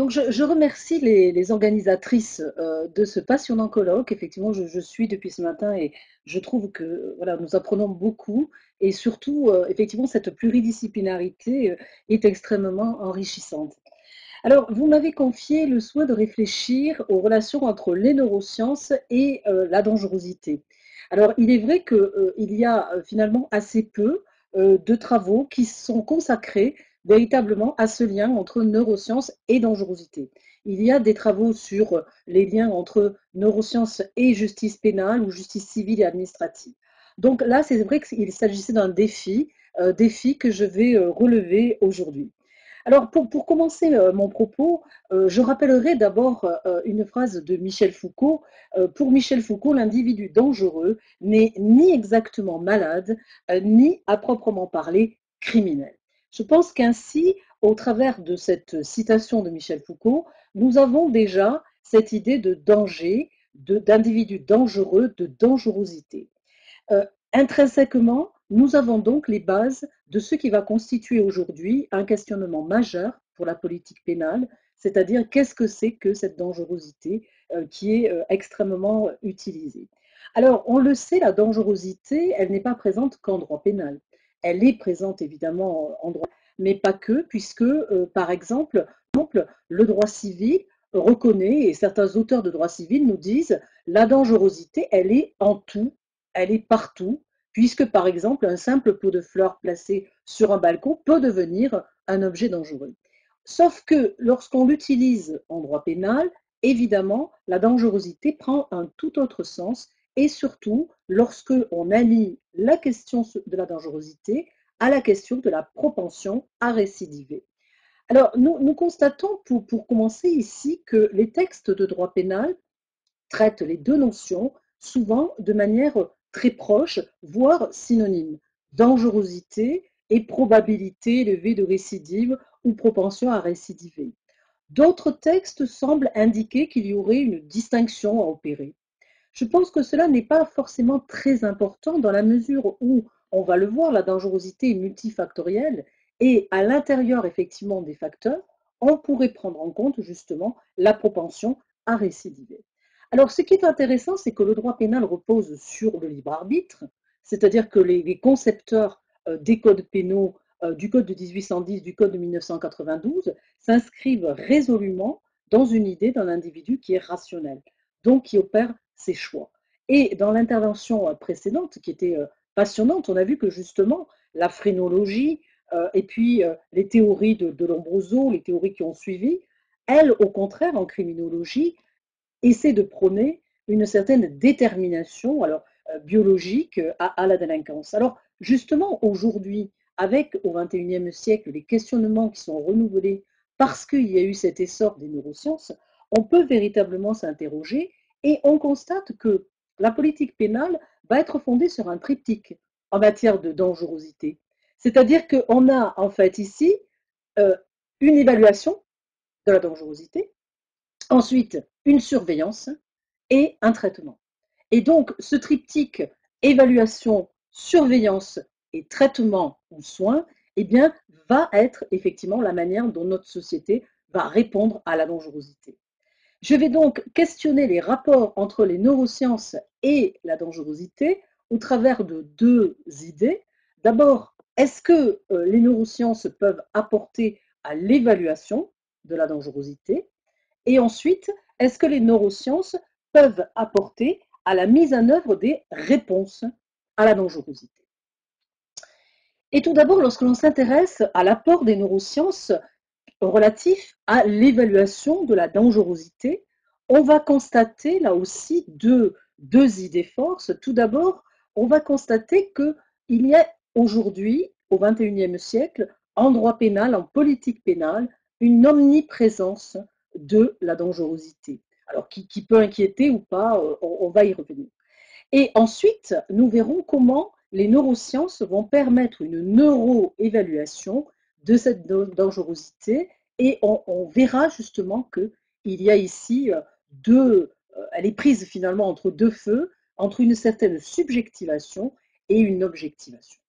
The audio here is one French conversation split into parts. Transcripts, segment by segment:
Donc, je remercie les organisatrices de ce passionnant colloque. Effectivement, je suis depuis ce matin et je trouve que voilà, nous apprenons beaucoup et surtout, effectivement, cette pluridisciplinarité est extrêmement enrichissante. Alors, vous m'avez confié le soin de réfléchir aux relations entre les neurosciences et la dangerosité. Alors, il est vrai qu'il y a finalement assez peu de travaux qui sont consacrés véritablement à ce lien entre neurosciences et dangerosité. Il y a des travaux sur les liens entre neurosciences et justice pénale ou justice civile et administrative. Donc là, c'est vrai qu'il s'agissait d'un défi que je vais relever aujourd'hui. Alors, pour commencer mon propos, je rappellerai d'abord une phrase de Michel Foucault. Pour Michel Foucault, l'individu dangereux n'est ni exactement malade, ni à proprement parler criminel. Je pense qu'ainsi, au travers de cette citation de Michel Foucault, nous avons déjà cette idée de danger, d'individu dangereux, de dangerosité. Euh, Intrinsèquement, nous avons donc les bases de ce qui va constituer aujourd'hui un questionnement majeur pour la politique pénale, c'est-à-dire qu'est-ce que c'est que cette dangerosité qui est extrêmement utilisée. Alors, on le sait, la dangerosité, elle n'est pas présente qu'en droit pénal. Elle est présente évidemment en droit, mais pas que, puisque, par exemple, le droit civil reconnaît, et certains auteurs de droit civil nous disent, la dangerosité, elle est en tout, elle est partout, puisque par exemple un simple pot de fleurs placé sur un balcon peut devenir un objet dangereux. Sauf que lorsqu'on l'utilise en droit pénal, évidemment, la dangerosité prend un tout autre sens, et surtout lorsque on allie la question de la dangerosité à la question de la propension à récidiver. Alors, nous constatons pour commencer ici que les textes de droit pénal traite les deux notions souvent de manière très proche, voire synonyme. Dangerosité et probabilité élevée de récidive ou propension à récidiver. D'autres textes semblent indiquer qu'il y aurait une distinction à opérer. Je pense que cela n'est pas forcément très important dans la mesure où, on va le voir, la dangerosité est multifactorielle et à l'intérieur effectivement des facteurs, on pourrait prendre en compte justement la propension à récidiver. Alors ce qui est intéressant, c'est que le droit pénal repose sur le libre arbitre, c'est-à-dire que les concepteurs des codes pénaux, du code de 1810, du code de 1992, s'inscrivent résolument dans une idée d'un individu qui est rationnel, donc qui opère ses choix. Et dans l'intervention précédente, qui était passionnante, on a vu que justement la phrénologie et puis les théories de Lombroso, les théories qui ont suivi, elles, au contraire, en criminologie, essaient de prôner une certaine détermination alors, biologique à la délinquance. Alors justement, aujourd'hui, avec au XXIe siècle les questionnements qui sont renouvelés parce qu'il y a eu cet essor des neurosciences, on peut véritablement s'interroger et on constate que la politique pénale va être fondée sur un triptyque en matière de dangerosité. C'est-à-dire qu'on a en fait ici euh, une évaluation de la dangerosité, ensuite une surveillance et un traitement. Et donc ce triptyque évaluation, surveillance et traitement ou soins, eh bien, va être effectivement la manière dont notre société va répondre à la dangerosité. Je vais donc questionner les rapports entre les neurosciences et la dangerosité au travers de deux idées. D'abord, est-ce que les neurosciences peuvent apporter à l'évaluation de la dangerosité? Et ensuite, est-ce que les neurosciences peuvent apporter à la mise en œuvre des réponses à la dangerosité? Et tout d'abord, lorsque l'on s'intéresse à l'apport des neurosciences relatif à l'évaluation de la dangerosité, on va constater là aussi deux idées forces. Tout d'abord, on va constater qu'il y a aujourd'hui, au XXIe siècle, en droit pénal, en politique pénale, une omniprésence de la dangerosité. Alors, qui peut inquiéter ou pas, on va y revenir. Et ensuite, nous verrons comment les neurosciences vont permettre une neuroévaluation de cette dangerosité et on verra justement qu'il y a ici elle est prise finalement entre deux feux, entre une certaine subjectivation et une objectivation.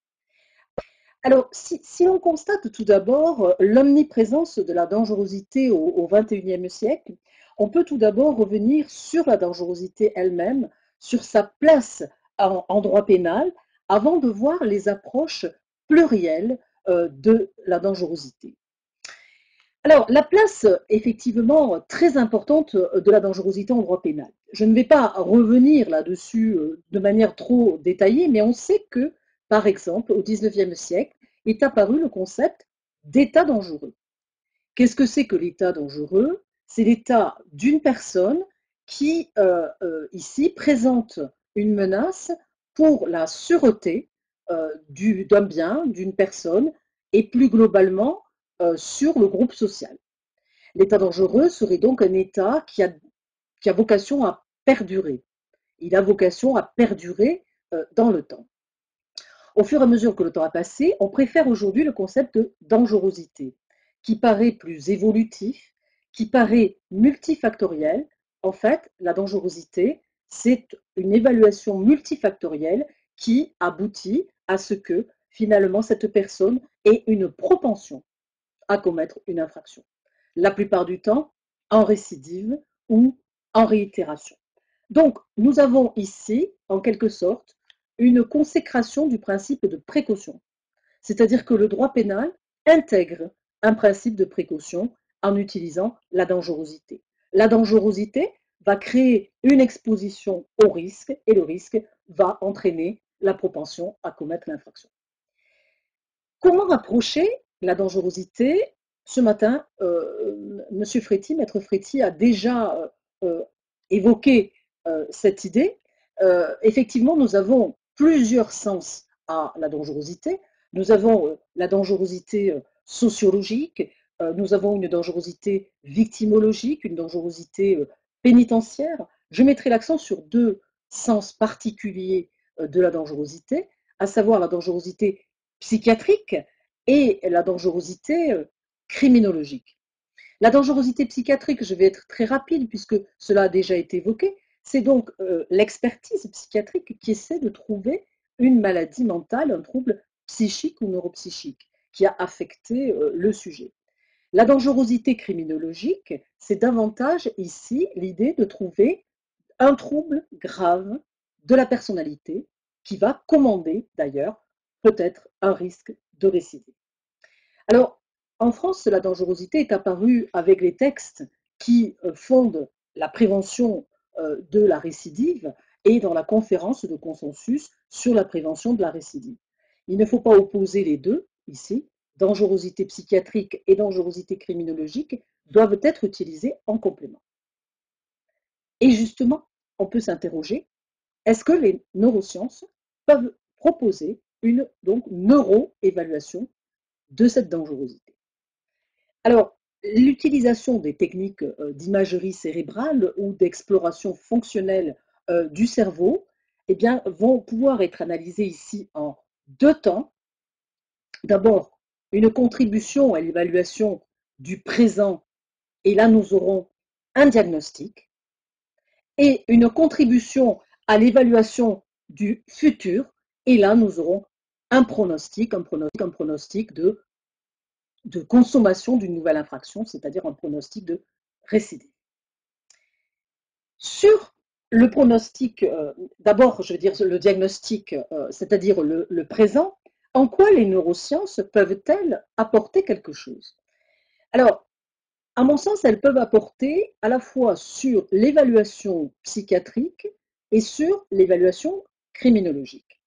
Alors, si on constate tout d'abord l'omniprésence de la dangerosité au XXIe siècle, on peut tout d'abord revenir sur la dangerosité elle-même, sur sa place en droit pénal, avant de voir les approches plurielles de la dangerosité. Alors, la place effectivement très importante de la dangerosité en droit pénal. Je ne vais pas revenir là-dessus de manière trop détaillée, mais on sait que, par exemple, au XIXe siècle, est apparu le concept d'état dangereux. Qu'est-ce que c'est que l'état dangereux? C'est l'état d'une personne qui, ici, présente une menace pour la sûreté d'un bien, d'une personne, et plus globalement sur le groupe social. L'état dangereux serait donc un état qui a vocation à perdurer. Il a vocation à perdurer dans le temps. Au fur et à mesure que le temps a passé, on préfère aujourd'hui le concept de dangerosité, qui paraît plus évolutif, qui paraît multifactoriel. En fait, la dangerosité, c'est une évaluation multifactorielle qui aboutit à ce que finalement cette personne ait une propension à commettre une infraction. La plupart du temps, en récidive ou en réitération. Donc, nous avons ici, en quelque sorte, une consécration du principe de précaution. C'est-à-dire que le droit pénal intègre un principe de précaution en utilisant la dangerosité. La dangerosité va créer une exposition au risque et le risque va entraîner la propension à commettre l'infraction. Comment approcher la dangerosité? Ce matin, Monsieur Fréty, Maître Fréty, a déjà évoqué cette idée. Effectivement, nous avons plusieurs sens à la dangerosité. Nous avons la dangerosité sociologique, nous avons une dangerosité victimologique, une dangerosité pénitentiaire. Je mettrai l'accent sur deux sens particuliers de la dangerosité, à savoir la dangerosité psychiatrique et la dangerosité criminologique. La dangerosité psychiatrique, je vais être très rapide puisque cela a déjà été évoqué, c'est donc l'expertise psychiatrique qui essaie de trouver une maladie mentale, un trouble psychique ou neuropsychique qui a affecté le sujet. La dangerosité criminologique, c'est davantage ici l'idée de trouver un trouble grave de la personnalité qui va commander d'ailleurs peut-être un risque de récidive. Alors, en France, la dangerosité est apparue avec les textes qui fondent la prévention de la récidive et dans la conférence de consensus sur la prévention de la récidive. Il ne faut pas opposer les deux ici. Dangerosité psychiatrique et dangerosité criminologique doivent être utilisées en complément. Et justement, on peut s'interroger, est-ce que les neurosciences peuvent proposer une donc neuroévaluation de cette dangerosité? Alors, l'utilisation des techniques d'imagerie cérébrale ou d'exploration fonctionnelle du cerveau eh bien, vont pouvoir être analysées ici en deux temps. D'abord, une contribution à l'évaluation du présent, et là nous aurons un diagnostic, et une contribution à l'évaluation du futur, et là nous aurons un pronostic de consommation d'une nouvelle infraction, c'est-à-dire un pronostic de récidive. Sur le pronostic, d'abord, je veux dire le diagnostic, c'est-à-dire le présent, en quoi les neurosciences peuvent-elles apporter quelque chose? Alors, à mon sens, elles peuvent apporter à la fois sur l'évaluation psychiatrique et sur l'évaluation criminologique.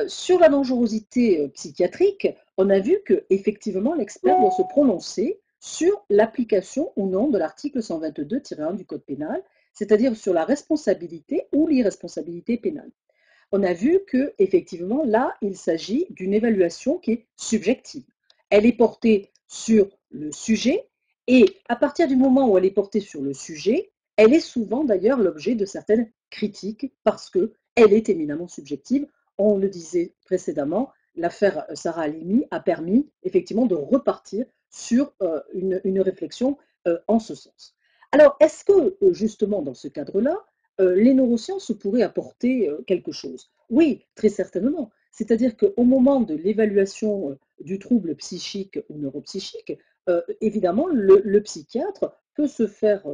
Sur la dangerosité psychiatrique, on a vu que effectivement l'expert doit se prononcer sur l'application ou non de l'article 122-1 du Code pénal, c'est-à-dire sur la responsabilité ou l'irresponsabilité pénale. On a vu que effectivement là, il s'agit d'une évaluation qui est subjective. Elle est portée sur le sujet et à partir du moment où elle est portée sur le sujet, elle est souvent d'ailleurs l'objet de certaines critiques parce qu'elle est éminemment subjective. On le disait précédemment, l'affaire Sarah Halimi a permis effectivement de repartir sur une réflexion en ce sens. Alors, est-ce que justement dans ce cadre-là, les neurosciences pourraient apporter quelque chose? Oui, très certainement. C'est-à-dire qu'au moment de l'évaluation du trouble psychique ou neuropsychique, évidemment, le psychiatre peut se faire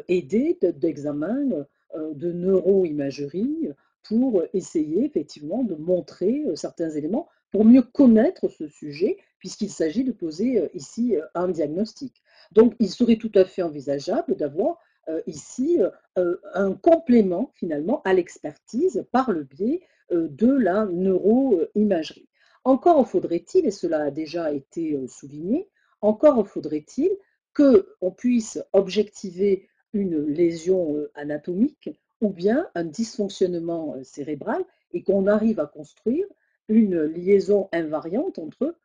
aider d'examens de neuroimagerie pour essayer effectivement de montrer certains éléments pour mieux connaître ce sujet, puisqu'il s'agit de poser ici un diagnostic. Donc, il serait tout à fait envisageable d'avoir ici un complément finalement à l'expertise par le biais de la neuroimagerie. Encore faudrait-il, et cela a déjà été souligné, encore faudrait-il qu'on puisse objectiver une lésion anatomique ou bien un dysfonctionnement cérébral et qu'on arrive à construire une liaison invariante entre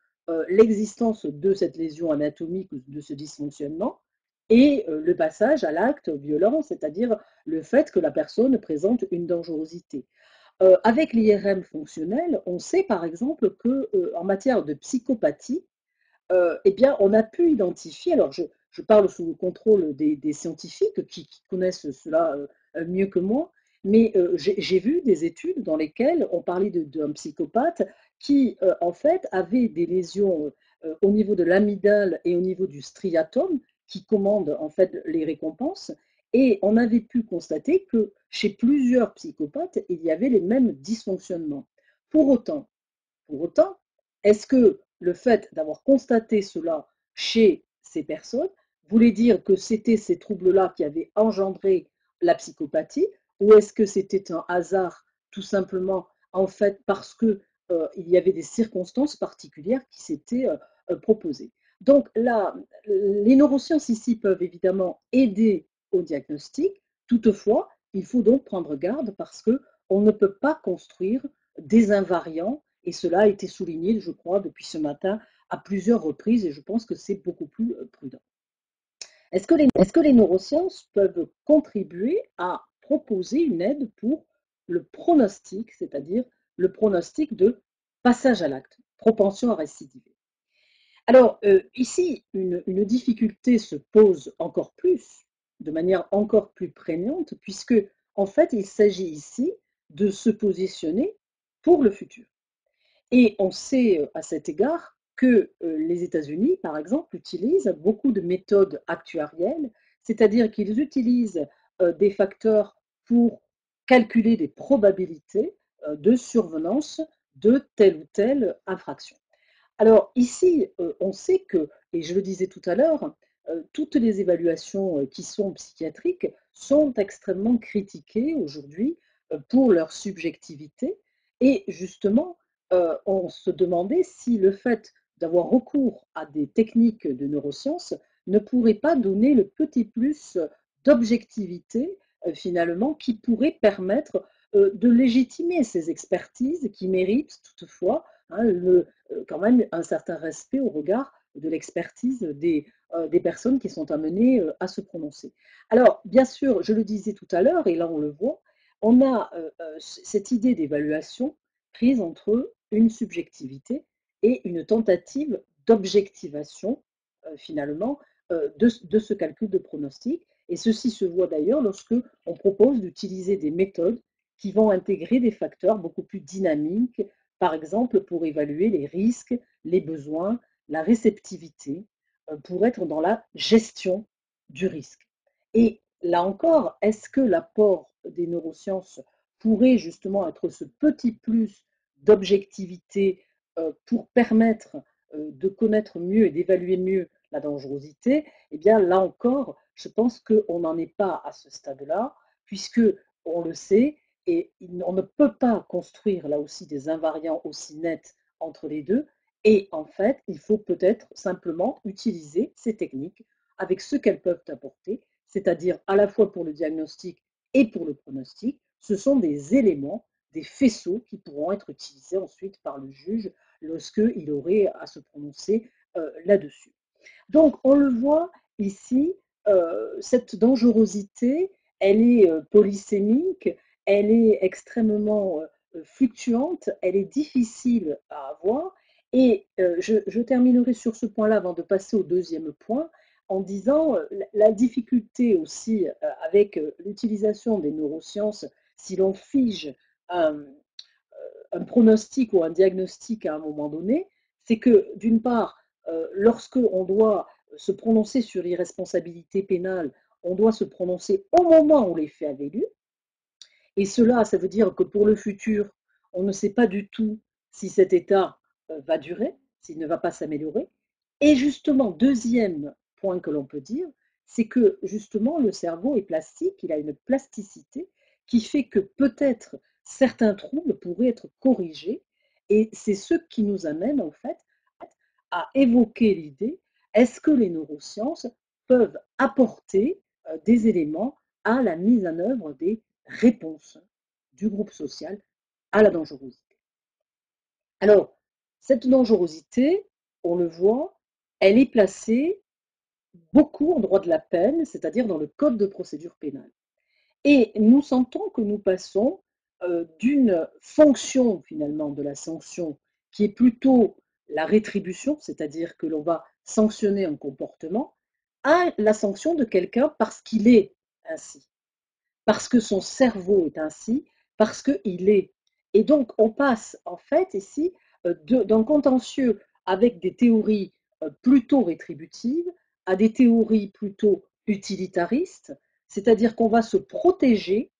l'existence de cette lésion anatomique ou de ce dysfonctionnement et le passage à l'acte violent, c'est-à-dire le fait que la personne présente une dangerosité. Avec l'IRM fonctionnel, on sait par exemple que en matière de psychopathie, eh bien, on a pu identifier, alors je parle sous le contrôle des scientifiques qui connaissent cela mieux que moi, mais j'ai vu des études dans lesquelles on parlait d'un psychopathe qui, en fait, avait des lésions au niveau de l'amygdale et au niveau du striatum qui commandent en fait les récompenses. Et on avait pu constater que chez plusieurs psychopathes, il y avait les mêmes dysfonctionnements. Pour autant, pour autant, est-ce que le fait d'avoir constaté cela chez ces personnes voulait dire que c'était ces troubles-là qui avaient engendré la psychopathie, ou est-ce que c'était un hasard tout simplement en fait parce que il y avait des circonstances particulières qui s'étaient proposées. Donc là, les neurosciences ici peuvent évidemment aider au diagnostic. Toutefois, il faut donc prendre garde parce que on ne peut pas construire des invariants et cela a été souligné, je crois, depuis ce matin à plusieurs reprises et je pense que c'est beaucoup plus prudent. Est-ce que les neurosciences peuvent contribuer à proposer une aide pour le pronostic, c'est-à-dire le pronostic de passage à l'acte, propension à récidiver? Alors, ici, une difficulté se pose encore plus, de manière encore plus prégnante, puisque, en fait, il s'agit ici de se positionner pour le futur. Et on sait à cet égard que les États-Unis, par exemple, utilisent beaucoup de méthodes actuarielles, c'est-à-dire qu'ils utilisent des facteurs pour calculer des probabilités de survenance de telle ou telle infraction. Alors ici, on sait que, et je le disais tout à l'heure, toutes les évaluations qui sont psychiatriques sont extrêmement critiquées aujourd'hui pour leur subjectivité. Et justement, on se demandait si le fait d'avoir recours à des techniques de neurosciences ne pourrait pas donner le petit plus d'objectivité, finalement, qui pourrait permettre de légitimer ces expertises qui méritent toutefois hein, quand même un certain respect au regard de l'expertise des personnes qui sont amenées à se prononcer. Alors, bien sûr, je le disais tout à l'heure, et là on le voit, on a cette idée d'évaluation prise entre une subjectivité et une tentative d'objectivation, finalement, de ce calcul de pronostic. Et ceci se voit d'ailleurs lorsque on propose d'utiliser des méthodes qui vont intégrer des facteurs beaucoup plus dynamiques, par exemple pour évaluer les risques, les besoins, la réceptivité, pour être dans la gestion du risque. Et là encore, est-ce que l'apport des neurosciences pourrait justement être ce petit plus d'objectivité pour permettre de connaître mieux et d'évaluer mieux la dangerosité? Eh bien, là encore, je pense qu'on n'en est pas à ce stade-là, puisque on le sait, et on ne peut pas construire là aussi des invariants aussi nets entre les deux. Et en fait, il faut peut-être simplement utiliser ces techniques avec ce qu'elles peuvent apporter, c'est-à-dire à la fois pour le diagnostic et pour le pronostic. Ce sont des éléments, des faisceaux qui pourront être utilisés ensuite par le juge lorsqu'il aurait à se prononcer là-dessus. Donc, on le voit ici, cette dangerosité, elle est polysémique, elle est extrêmement fluctuante, elle est difficile à avoir. Et je terminerai sur ce point-là avant de passer au deuxième point en disant la difficulté aussi avec l'utilisation des neurosciences, si l'on fige un, un pronostic ou un diagnostic à un moment donné, c'est que d'une part, lorsque on doit se prononcer sur l'irresponsabilité pénale, on doit se prononcer au moment où les faits avaient lieu. Et cela, ça veut dire que pour le futur, on ne sait pas du tout si cet état va durer, s'il ne va pas s'améliorer. Et justement, deuxième point que l'on peut dire, c'est que justement le cerveau est plastique, il a une plasticité qui fait que peut-être certains troubles pourraient être corrigés. Et c'est ce qui nous amène en fait à évoquer l'idée, est-ce que les neurosciences peuvent apporter des éléments à la mise en œuvre des réponses du groupe social à la dangerosité. Alors, cette dangerosité, on le voit, elle est placée beaucoup en droit de la peine, c'est-à-dire dans le code de procédure pénale. Et nous sentons que nous passons d'une fonction finalement de la sanction qui est plutôt la rétribution, c'est-à-dire que l'on va sanctionner un comportement, à la sanction de quelqu'un parce qu'il est ainsi, parce que son cerveau est ainsi, parce qu'il est. Et donc on passe en fait ici d'un contentieux avec des théories plutôt rétributives à des théories plutôt utilitaristes, c'est-à-dire qu'on va se protéger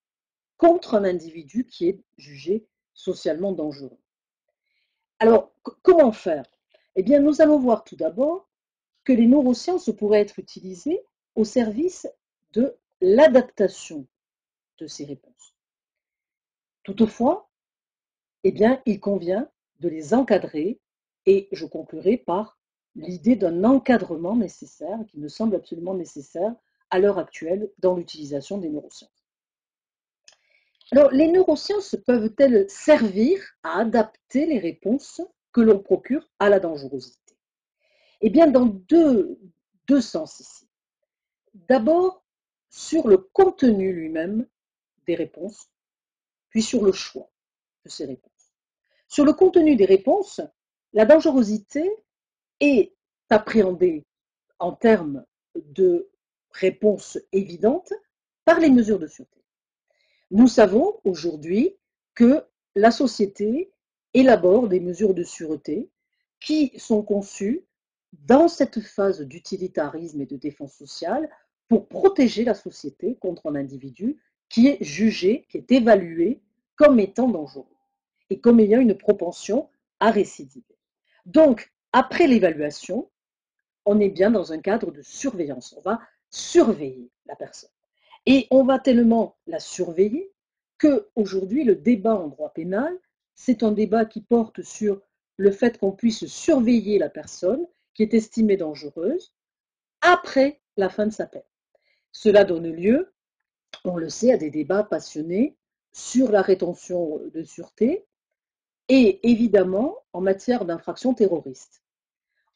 contre un individu qui est jugé socialement dangereux. Alors, comment faire? Eh bien, nous allons voir tout d'abord que les neurosciences pourraient être utilisées au service de l'adaptation de ces réponses. Toutefois, eh bien, il convient de les encadrer et je conclurai par l'idée d'un encadrement nécessaire, qui me semble absolument nécessaire à l'heure actuelle dans l'utilisation des neurosciences. Alors, les neurosciences peuvent-elles servir à adapter les réponses que l'on procure à la dangerosité? Eh bien, dans deux sens ici. D'abord, sur le contenu lui-même des réponses, puis sur le choix de ces réponses. Sur le contenu des réponses, la dangerosité est appréhendée en termes de réponses évidentes par les mesures de sûreté. Nous savons aujourd'hui que la société élabore des mesures de sûreté qui sont conçues dans cette phase d'utilitarisme et de défense sociale pour protéger la société contre un individu qui est jugé, qui est évalué comme étant dangereux et comme ayant une propension à récidiver. Donc, après l'évaluation, on est bien dans un cadre de surveillance. On va surveiller la personne. Et on va tellement la surveiller qu'aujourd'hui, le débat en droit pénal, c'est un débat qui porte sur le fait qu'on puisse surveiller la personne qui est estimée dangereuse après la fin de sa peine. Cela donne lieu, on le sait, à des débats passionnés sur la rétention de sûreté et évidemment en matière d'infractions terroristes.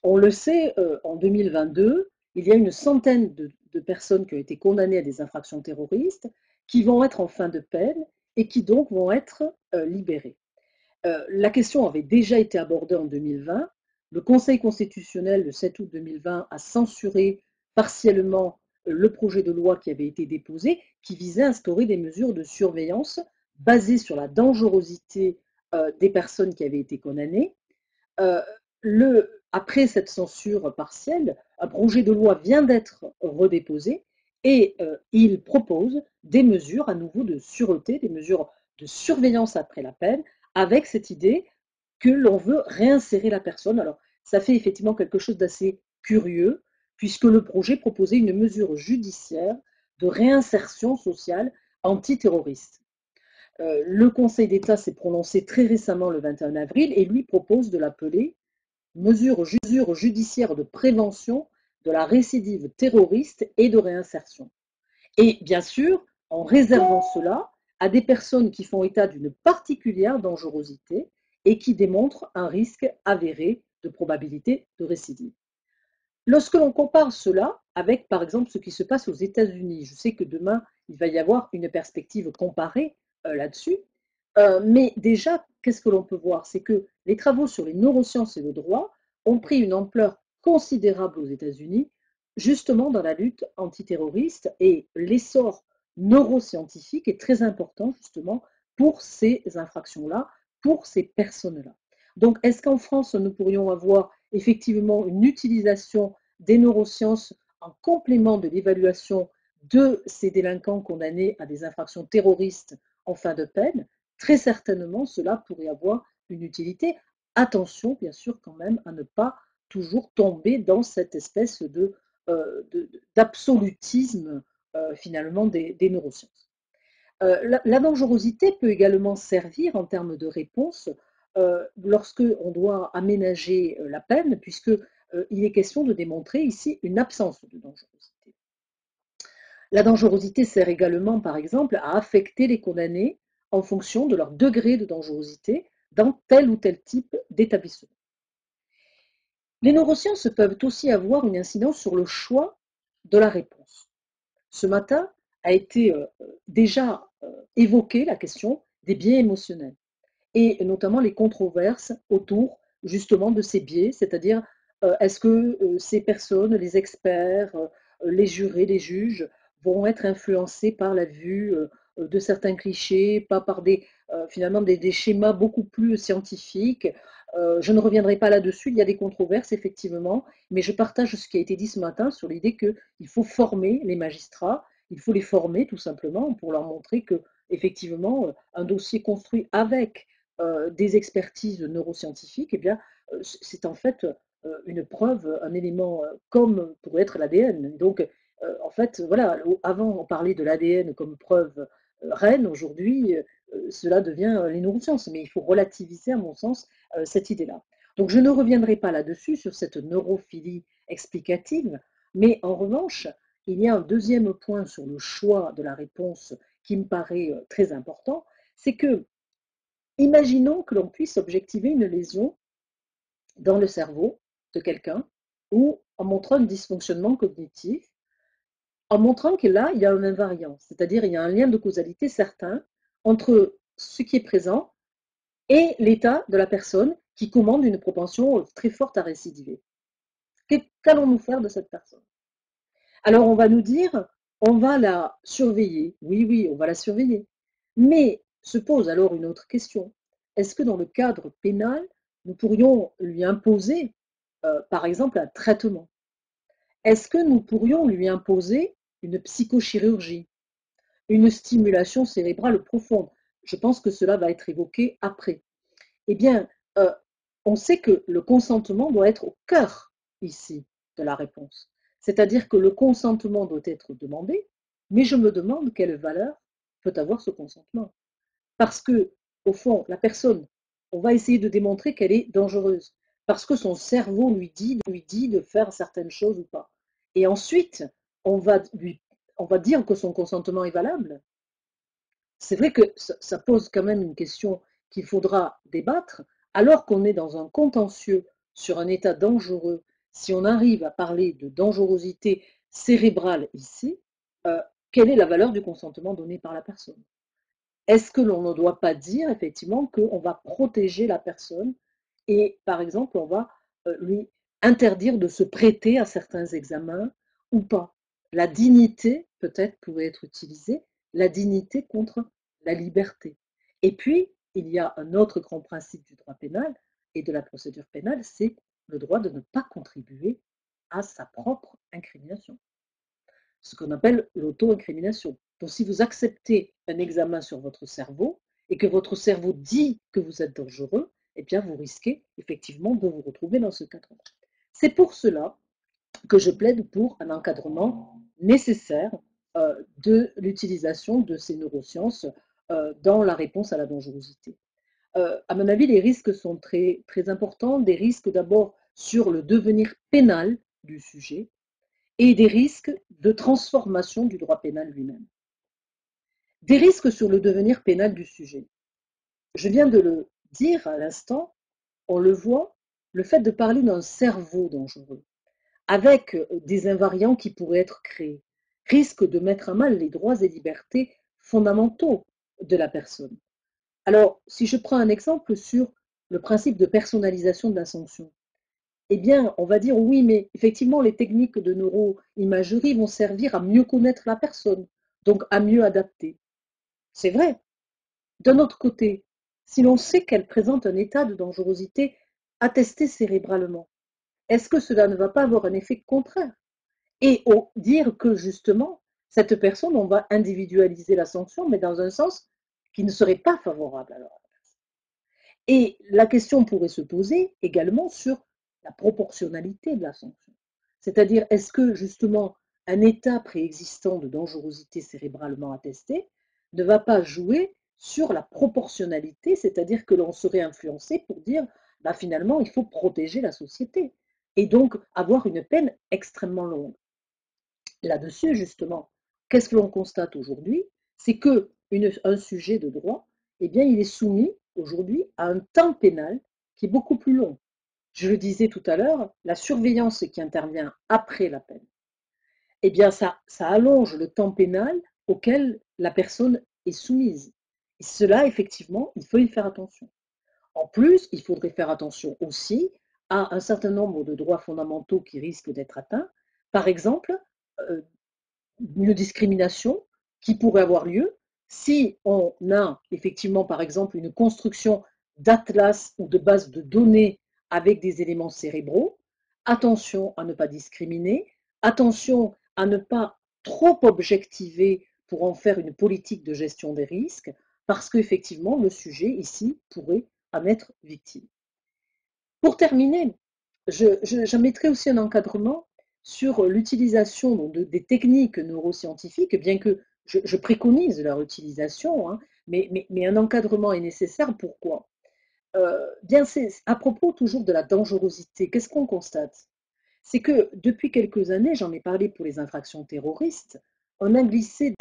On le sait, en 2022, il y a une centaine de personnes qui ont été condamnées à des infractions terroristes, qui vont être en fin de peine et qui donc vont être libérées. La question avait déjà été abordée en 2020. Le Conseil constitutionnel, le 7 août 2020, a censuré partiellement le projet de loi qui avait été déposé, qui visait à instaurer des mesures de surveillance basées sur la dangerosité des personnes qui avaient été condamnées. Euh, Après cette censure partielle, un projet de loi vient d'être redéposé et il propose des mesures à nouveau de sûreté, des mesures de surveillance après la peine, avec cette idée que l'on veut réinsérer la personne. Alors, ça fait effectivement quelque chose d'assez curieux, puisque le projet proposait une mesure judiciaire de réinsertion sociale antiterroriste. Le Conseil d'État s'est prononcé très récemment le 21 avril et lui propose de l'appeler mesures judiciaires de prévention de la récidive terroriste et de réinsertion. Et bien sûr, en réservant cela à des personnes qui font état d'une particulière dangerosité et qui démontrent un risque avéré de probabilité de récidive. Lorsque l'on compare cela avec, par exemple, ce qui se passe aux États-Unis, je sais que demain, il va y avoir une perspective comparée là-dessus, mais déjà, qu'est-ce que l'on peut voir? C'est que les travaux sur les neurosciences et le droit ont pris une ampleur considérable aux États-Unis, justement dans la lutte antiterroriste, et l'essor neuroscientifique est très important, justement, pour ces infractions-là, pour ces personnes-là. Donc, est-ce qu'en France, nous pourrions avoir effectivement une utilisation des neurosciences en complément de l'évaluation de ces délinquants condamnés à des infractions terroristes en fin de peine? Très certainement, cela pourrait avoir une utilité. Attention, bien sûr, quand même, à ne pas toujours tomber dans cette espèce d'absolutisme finalement des neurosciences. La dangerosité peut également servir en termes de réponse lorsque on doit aménager la peine, puisque il est question de démontrer ici une absence de dangerosité. La dangerosité sert également, par exemple, à affecter les condamnés en fonction de leur degré de dangerosité dans tel ou tel type d'établissement. Les neurosciences peuvent aussi avoir une incidence sur le choix de la réponse. Ce matin a été déjà évoquée la question des biais émotionnels et notamment les controverses autour justement de ces biais, c'est-à-dire est-ce que ces personnes, les experts, les jurés, les juges vont être influencés par la vue de certains clichés, pas par finalement des schémas beaucoup plus scientifiques. Je ne reviendrai pas là-dessus, il y a des controverses effectivement, mais je partage ce qui a été dit ce matin sur l'idée qu'il faut former les magistrats, il faut les former tout simplement pour leur montrer que effectivement un dossier construit avec des expertises neuroscientifiques, eh bien, c'est en fait une preuve, un élément comme pourrait être l'ADN. Donc, en fait, voilà, avant on parlait de l'ADN comme preuve reine, aujourd'hui, cela devient les neurosciences. Mais il faut relativiser, à mon sens, cette idée-là. Donc, je ne reviendrai pas là-dessus, sur cette neurophilie explicative, mais en revanche, il y a un deuxième point sur le choix de la réponse qui me paraît très important, c'est que imaginons que l'on puisse objectiver une lésion dans le cerveau de quelqu'un ou en montrant un dysfonctionnement cognitif, en montrant que là, il y a un invariant, c'est-à-dire il y a un lien de causalité certain entre ce qui est présent et l'état de la personne qui commande une propension très forte à récidiver. Qu'allons-nous faire de cette personne? Alors on va nous dire, on va la surveiller. Oui, oui, on va la surveiller. Mais se pose alors une autre question. Est-ce que dans le cadre pénal, nous pourrions lui imposer, par exemple, un traitement? Est-ce que nous pourrions lui imposer une psychochirurgie, une stimulation cérébrale profonde? Je pense que cela va être évoqué après. Eh bien, on sait que le consentement doit être au cœur ici de la réponse. C'est-à-dire que le consentement doit être demandé, mais je me demande quelle valeur peut avoir ce consentement. Parce que, au fond, la personne, on va essayer de démontrer qu'elle est dangereuse, parce que son cerveau lui dit de faire certaines choses ou pas. Et ensuite, on va, on va dire que son consentement est valable. C'est vrai que ça pose quand même une question qu'il faudra débattre, alors qu'on est dans un contentieux sur un état dangereux. Si on arrive à parler de dangerosité cérébrale ici, euh, quelle est la valeur du consentement donné par la personne? Est-ce que l'on ne doit pas dire effectivement qu'on va protéger la personne et, par exemple, on va lui interdire de se prêter à certains examens ou pas? La dignité, peut-être, pourrait être utilisée, la dignité contre la liberté. Et puis, il y a un autre grand principe du droit pénal et de la procédure pénale, c'est le droit de ne pas contribuer à sa propre incrimination, ce qu'on appelle l'auto-incrimination. Donc, si vous acceptez un examen sur votre cerveau et que votre cerveau dit que vous êtes dangereux, eh bien, vous risquez effectivement de vous retrouver dans ce cadre-là. C'est pour cela que je plaide pour un encadrement nécessaire de l'utilisation de ces neurosciences dans la réponse à la dangerosité. À mon avis, les risques sont très, très importants. Des risques d'abord sur le devenir pénal du sujet, et des risques de transformation du droit pénal lui-même. Des risques sur le devenir pénal du sujet. Je viens de le dire à l'instant, on le voit, le fait de parler d'un cerveau dangereux, avec des invariants qui pourraient être créés, risque de mettre à mal les droits et libertés fondamentaux de la personne. Alors, si je prends un exemple sur le principe de personnalisation de la sanction, eh bien, on va dire oui, mais effectivement, les techniques de neuroimagerie vont servir à mieux connaître la personne, donc à mieux adapter. C'est vrai. D'un autre côté, si l'on sait qu'elle présente un état de dangerosité attesté cérébralement, est-ce que cela ne va pas avoir un effet contraire? Et dire que justement, cette personne, on va individualiser la sanction, mais dans un sens qui ne serait pas favorable à leur. Et la question pourrait se poser également sur la proportionnalité de la sanction. C'est-à-dire, est-ce que justement un état préexistant de dangerosité cérébralement attesté ne va pas jouer sur la proportionnalité, c'est-à-dire que l'on serait influencé pour dire, bah, finalement, il faut protéger la société et donc avoir une peine extrêmement longue. Là-dessus, justement, qu'est-ce que l'on constate aujourd'hui? C'est qu'un sujet de droit, eh bien, il est soumis aujourd'hui à un temps pénal qui est beaucoup plus long. Je le disais tout à l'heure, la surveillance qui intervient après la peine, eh bien, ça allonge le temps pénal auquel la personne est soumise. Et cela, effectivement, il faut y faire attention. En plus, il faudrait faire attention aussi à un certain nombre de droits fondamentaux qui risquent d'être atteints. Par exemple, euh, une discrimination qui pourrait avoir lieu si on a effectivement, par exemple, une construction d'atlas ou de base de données avec des éléments cérébraux. Attention à ne pas discriminer, attention à ne pas trop objectiver pour en faire une politique de gestion des risques, parce qu'effectivement, le sujet ici pourrait en être victime. Pour terminer, je mettrai aussi un encadrement sur l'utilisation des techniques neuroscientifiques, bien que je préconise leur utilisation, hein, mais un encadrement est nécessaire. Pourquoi? Bien, c'est à propos toujours de la dangerosité. Qu'est-ce qu'on constate? C'est que depuis quelques années, j'en ai parlé pour les infractions terroristes, on a glissé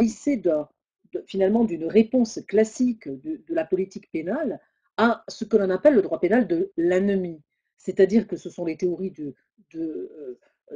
finalement d'une réponse classique de la politique pénale à ce que l'on appelle le droit pénal de l'ennemi. C'est-à-dire que ce sont les théories de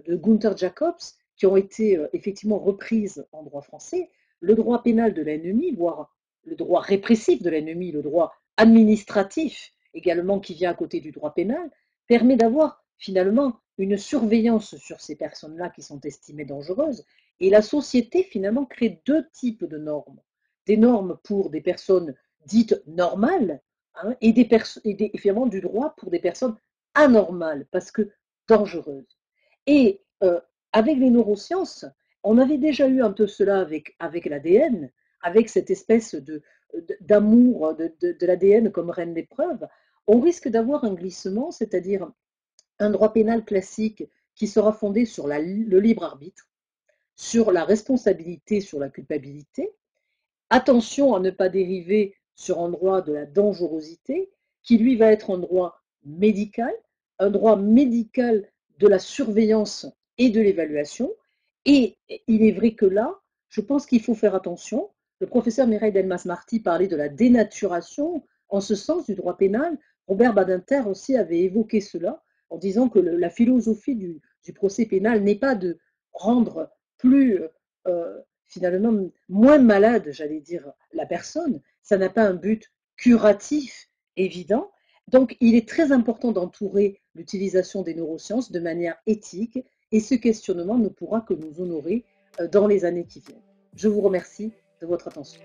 Gunther Jacobs qui ont été effectivement reprises en droit français. Le droit pénal de l'ennemi, voire le droit répressif de l'ennemi, le droit administratif également qui vient à côté du droit pénal, permet d'avoir finalement une surveillance sur ces personnes-là qui sont estimées dangereuses. Et la société finalement crée deux types de normes. Des normes pour des personnes dites normales, hein, et finalement du droit pour des personnes anormales, parce que dangereuses. Et avec les neurosciences, on avait déjà eu un peu cela avec l'ADN, avec cette espèce d'amour de l'ADN comme reine des preuves. On risque d'avoir un glissement, c'est-à-dire un droit pénal classique qui sera fondé sur le libre arbitre, sur la responsabilité, sur la culpabilité. Attention à ne pas dériver sur un droit de la dangerosité, qui lui va être un droit médical de la surveillance et de l'évaluation. Et il est vrai que là, je pense qu'il faut faire attention. Le professeur Mireille Delmas-Marty parlait de la dénaturation en ce sens du droit pénal. Robert Badinter aussi avait évoqué cela en disant que la philosophie du procès pénal n'est pas de rendre plus finalement moins malade, j'allais dire, la personne. Ça n'a pas un but curatif évident. Donc, il est très important d'entourer l'utilisation des neurosciences de manière éthique et ce questionnement ne pourra que nous honorer dans les années qui viennent. Je vous remercie de votre attention.